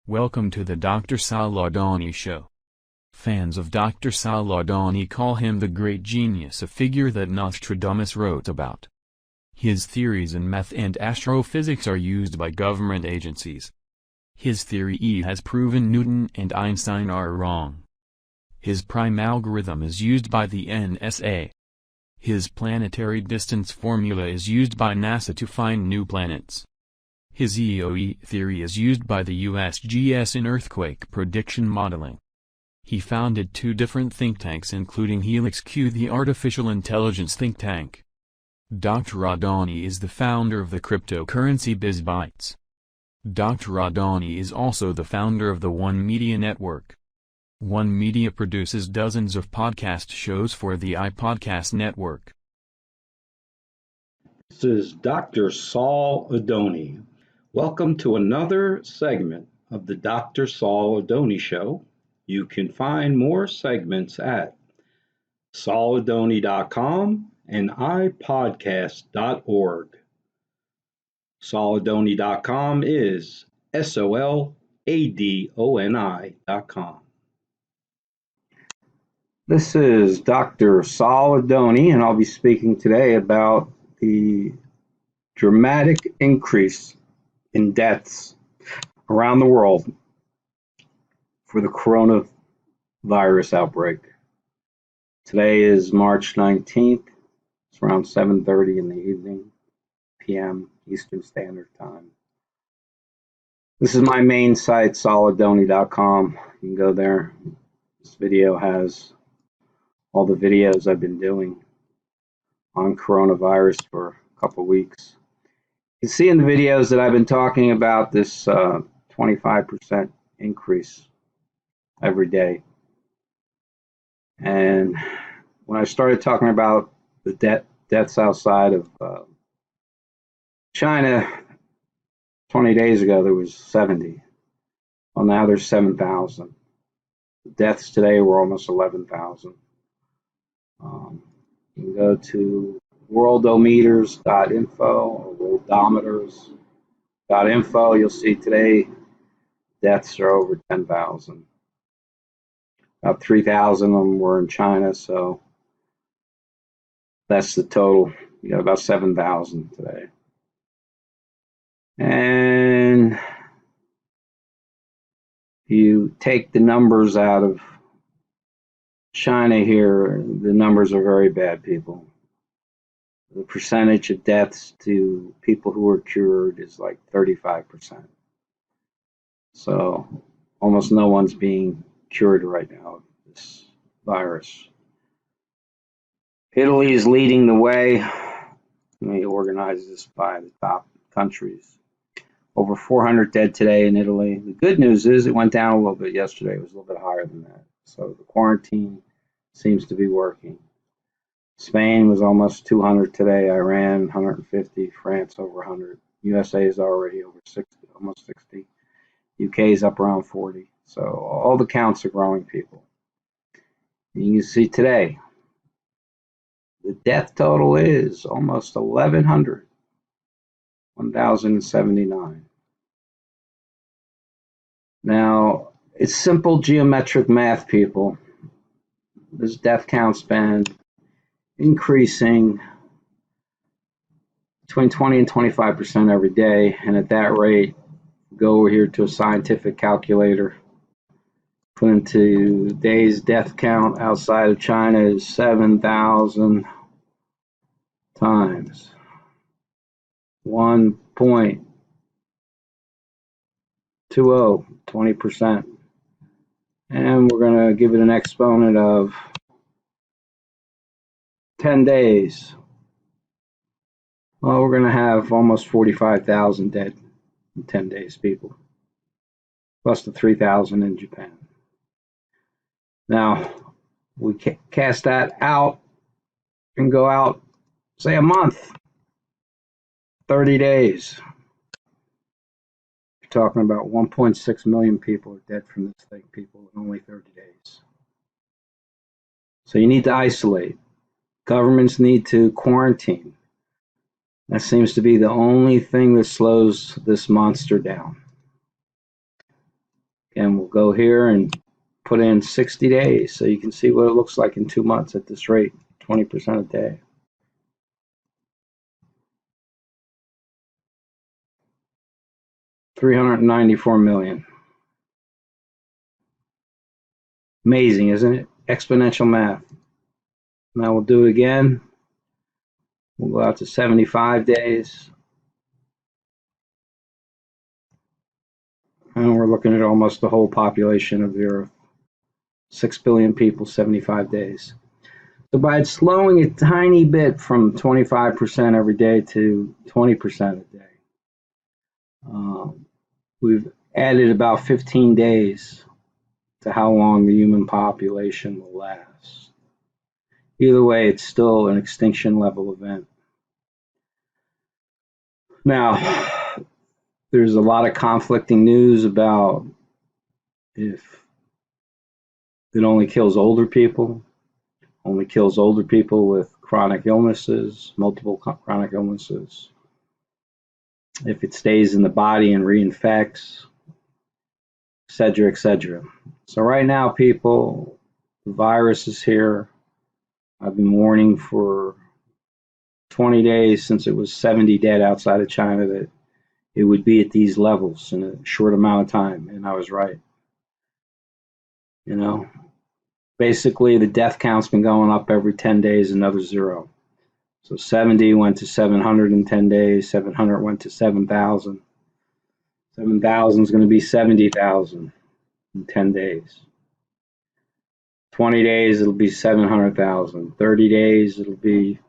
Welcome to the Dr. Sal Adoni Show. Fans of Dr. Sal Adoni call him the great genius, a figure that Nostradamus wrote about. His theories in math and astrophysics are used by government agencies. His theory E has proven Newton and Einstein are wrong. His prime algorithm is used by the NSA. His planetary distance formula is used by NASA to find new planets. His EOE theory is used by the USGS in earthquake prediction modeling. He founded 2 different think tanks including Helix Q, the artificial intelligence think tank. Dr. Adoni is the founder of the cryptocurrency BizBytes. Dr. Adoni is also the founder of the One Media Network. One Media produces dozens of podcast shows for the iPodcast network. This is Dr. Sal Adoni. Welcome to another segment of the Dr. Sal Adoni Show. You can find more segments at saladoni.com and ipodcast.org. Saladoni.com is SOLADONI.com. This is Dr. Sal Adoni, and I'll be speaking today about the dramatic increase in deaths around the world for the coronavirus outbreak. Today is March 19th. It's around 7:30 in the evening, p.m. Eastern Standard Time. This is my main site, saladoni.com. You can go there. This video has all the videos I've been doing on coronavirus for a couple weeks. You can see in the videos that I've been talking about this 25% increase every day. And when I started talking about the deaths outside of China 20 days ago, there was 70. Well, now there's 7,000. The deaths today were almost 11,000. You can go to worldometers.info or worldometers.info. You'll see today deaths are over 10,000. About 3,000 of them were in China, so that's the total. You got about 7,000 today. And you take the numbers out of China here, the numbers are very bad, people. The percentage of deaths to people who are cured is like 35%. So almost no one's being cured right now of this virus. Italy is leading the way. Let me organize this by the top countries. Over 400 dead today in Italy. The good news is it went down a little bit yesterday. It was a little bit higher than that. So the quarantine seems to be working. Spain was almost 200 today. Iran 150. France over 100. USA is already over 60, almost 60. UK is up around 40. So all the counts are growing, people. And you can see today, the death total is almost 1,100. 1,079. Now, it's simple geometric math, people. This death count's been increasing between 20 and 25% every day, and at that rate, go over here to a scientific calculator. Put into today's death count outside of China is 7,000 times 1.20, 20%. And we're going to give it an exponent of 10 days. Well, we're going to have almost 45,000 dead in 10 days, people. Plus the 3,000 in Japan. Now, we cast that out and go out, say, a month. 30 days. You're talking about 1.6 million people are dead from this thing, people, in only 30 days. So you need to isolate. Governments need to quarantine. That seems to be the only thing that slows this monster down. And we'll go here and put in 60 days so you can see what it looks like in 2 months at this rate, 20% a day. $394 million. Amazing, isn't it? Exponential math. Now we'll do it again. We'll go out to 75 days. And we're looking at almost the whole population of the Earth. 6 billion people, 75 days. So by slowing a tiny bit from 25% every day to 20% a day, we've added about 15 days to how long the human population will last. Either way, it's still an extinction level event. Now, there's a lot of conflicting news about if it only kills older people, with chronic illnesses, multiple chronic illnesses. If it stays in the body and reinfects, etc., etc. So right now, people, the virus is here. I've been warning for 20 days since it was 70 dead outside of China that it would be at these levels in a short amount of time, and I was right. You know, basically the death count's been going up every 10 days, another 0. So 70 went to 700 in 10 days, 700 went to 7,000. 7,000 is going to be 70,000 in 10 days. 20 days, it'll be 700,000. 30 days, it'll be,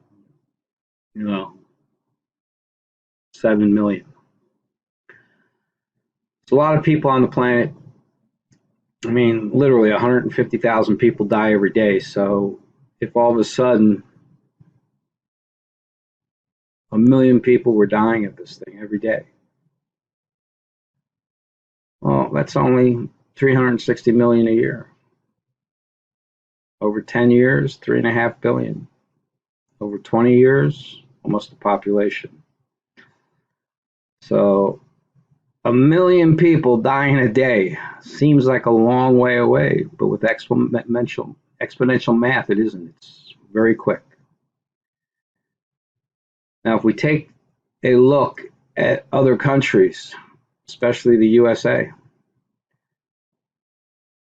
7 million. It's a lot of people on the planet. I mean, literally 150,000 people die every day. So if all of a sudden 1 million people were dying of this thing every day, well, that's only 360 million a year. Over 10 years, 3.5 billion. Over 20 years, almost the population. So 1 million people dying a day seems like a long way away, but with exponential math, it isn't. It's very quick. Now, if we take a look at other countries, especially the USA,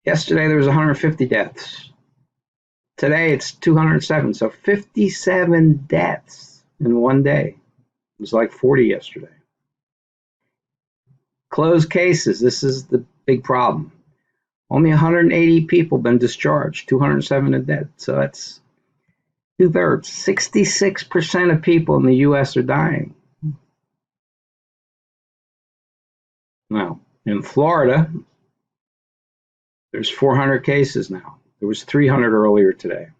yesterday there was 150 deaths. Today it's 207, so 57 deaths in one day. It was like 40 yesterday. Closed cases, this is the big problem. Only 180 people been discharged, 207 are dead. So that's 2/3, 66% of people in the US are dying. Now, in Florida, there's 400 cases now. There was 300 earlier today.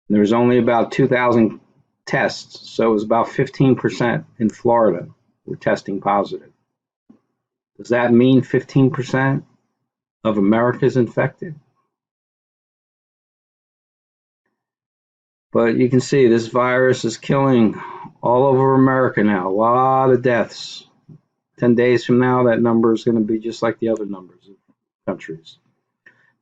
There was only about 2,000 tests, so it was about 15% in Florida were testing positive. Does that mean 15% of America is infected? But you can see this virus is killing all over America now. A lot of deaths. 10 days from now, that number is going to be just like the other numbers of countries.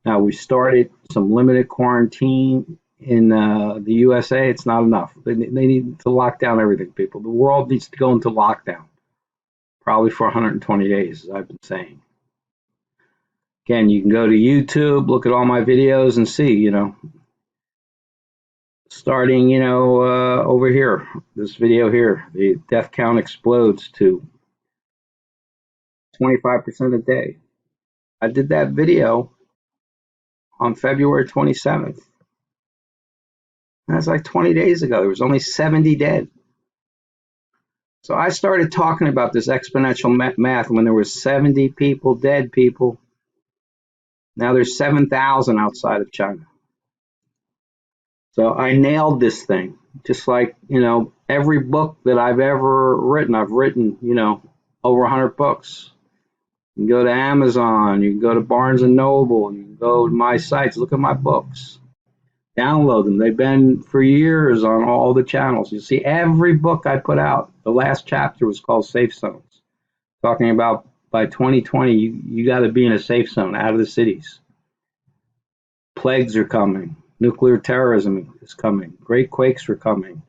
Now, we started some limited quarantine in the USA. It's not enough. They need to lock down everything, people. The world needs to go into lockdown, probably for 120 days, as I've been saying. Again, you can go to YouTube, look at all my videos and see, starting, over here, this video here, the death count explodes to 25% a day. I did that video on February 27th. That's like 20 days ago. There was only 70 dead. So I started talking about this exponential math when there were 70 people, dead people. Now there's 7,000 outside of China. So I nailed this thing Just like, every book that I've ever written, I've written, over 100 books. You can go to Amazon, you can go to Barnes and Noble, you can go to my sites, look at my books, download them. They've been for years on all the channels. You see every book I put out. The last chapter was called Safe Zones, talking about by 2020, you got to be in a safe zone out of the cities. Plagues are coming. Nuclear terrorism is coming. Great quakes were coming.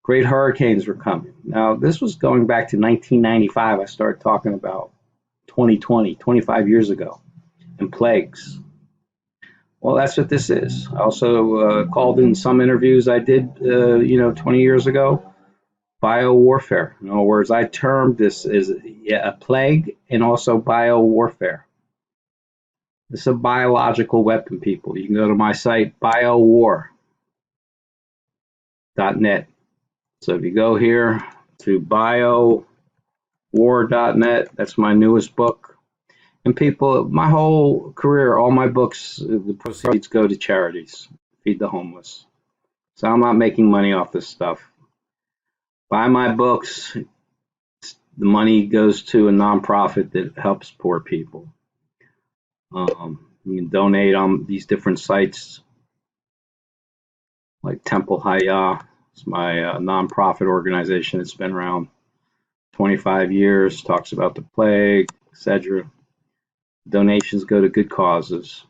Great hurricanes were coming. Now, this was going back to 1995. I started talking about 2020, 25 years ago, and plagues. Well, that's what this is. I also called in some interviews I did, 20 years ago, biowarfare. In other words, I termed this as a plague and also biowarfare. This is a biological weapon, people. You can go to my site, biowar.net. So if you go here to biowar.net, that's my newest book. And people, my whole career, all my books, the proceeds go to charities, feed the homeless. So I'm not making money off this stuff. Buy my books. The money goes to a nonprofit that helps poor people. You can donate on these different sites, like Temple Hayah. It's my nonprofit organization. It's been around 25 years, talks about the plague, etc. Donations go to good causes.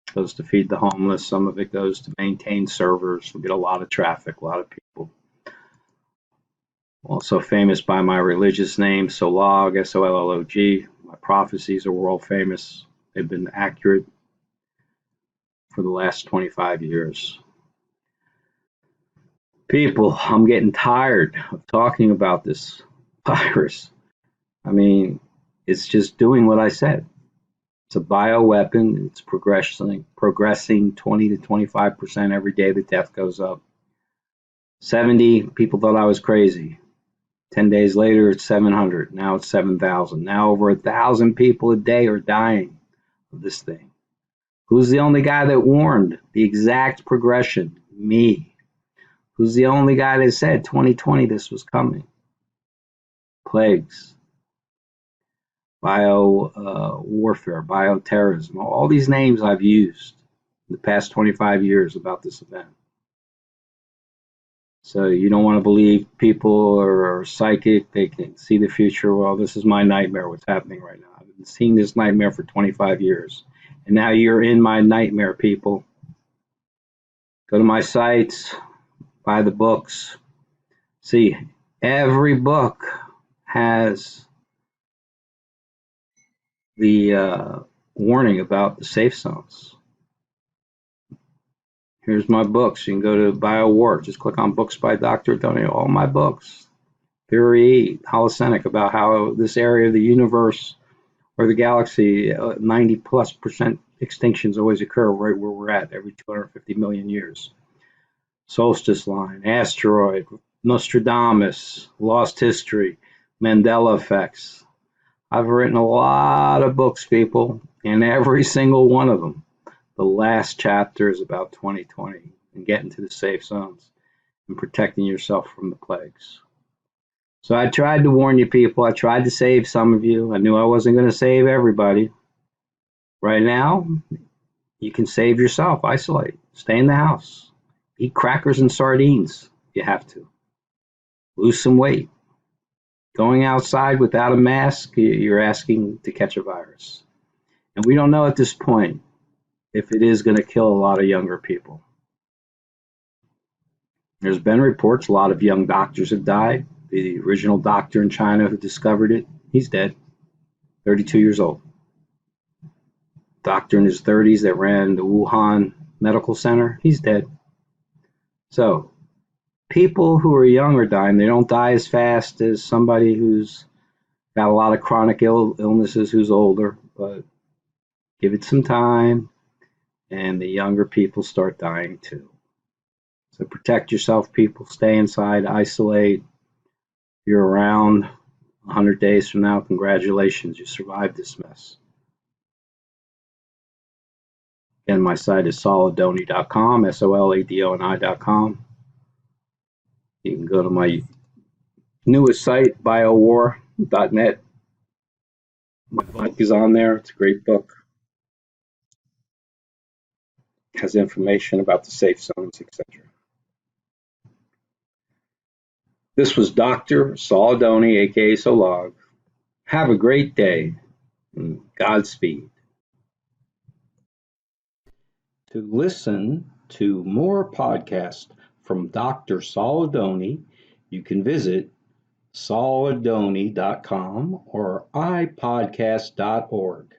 It goes to feed the homeless. Some of it goes to maintain servers. We get a lot of traffic, a lot of people. Also famous by my religious name, Solog, S-O-L-L-O-G. My prophecies are world famous. They've been accurate for the last 25 years. People, I'm getting tired of talking about this virus. I mean, it's just doing what I said. It's a bioweapon. It's progressing 20 to 25% every day the death goes up. 70, people thought I was crazy. 10 days later, it's 700. Now it's 7,000. Now over 1,000 people a day are dying of this thing. Who's the only guy that warned the exact progression? Me. Who's the only guy that said 2020 this was coming? Plagues, warfare, bioterrorism, all these names I've used in the past 25 years about this event. So you don't want to believe people are psychic, they can see the future. Well, this is my nightmare, what's happening right now. I've been seeing this nightmare for 25 years. And now you're in my nightmare, people. Go to my sites, buy the books. See, every book has the warning about the safe zones. Here's my books. You can go to Biowar. Just click on books by Dr. Adoni. All my books. Theory, hallucinic, about how this area of the universe or the galaxy, 90+% extinctions always occur right where we're at every 250 million years. Solstice line, asteroid, Nostradamus, lost history, Mandela effects. I've written a lot of books, people, and every single one of them, the last chapter is about 2020 and getting to the safe zones and protecting yourself from the plagues. So I tried to warn you people. I tried to save some of you. I knew I wasn't going to save everybody. Right now, you can save yourself. Isolate. Stay in the house. Eat crackers and sardines if you have to. Lose some weight. Going outside without a mask, you're asking to catch a virus. And we don't know at this point if it is going to kill a lot of younger people. There's been reports a lot of young doctors have died. The original doctor in China who discovered it, he's dead, 32 years old. Doctor in his 30s that ran the Wuhan Medical Center, he's dead. So people who are young are dying. They don't die as fast as somebody who's got a lot of chronic illnesses who's older, but give it some time and the younger people start dying too. So protect yourself, people. Stay inside, isolate. If you're around 100 days from now, congratulations, you survived this mess. Again, my site is soladoni.com, SOLADONI.com. You can go to my newest site, Biowar.net. My book is on there. It's a great book. It has information about the safe zones, etc. This was Dr. Saul Adoni, aka Solog. Have a great day and Godspeed. To listen to more podcasts from Dr. Saul Adoni, you can visit sauladoni.com or ipodcast.org.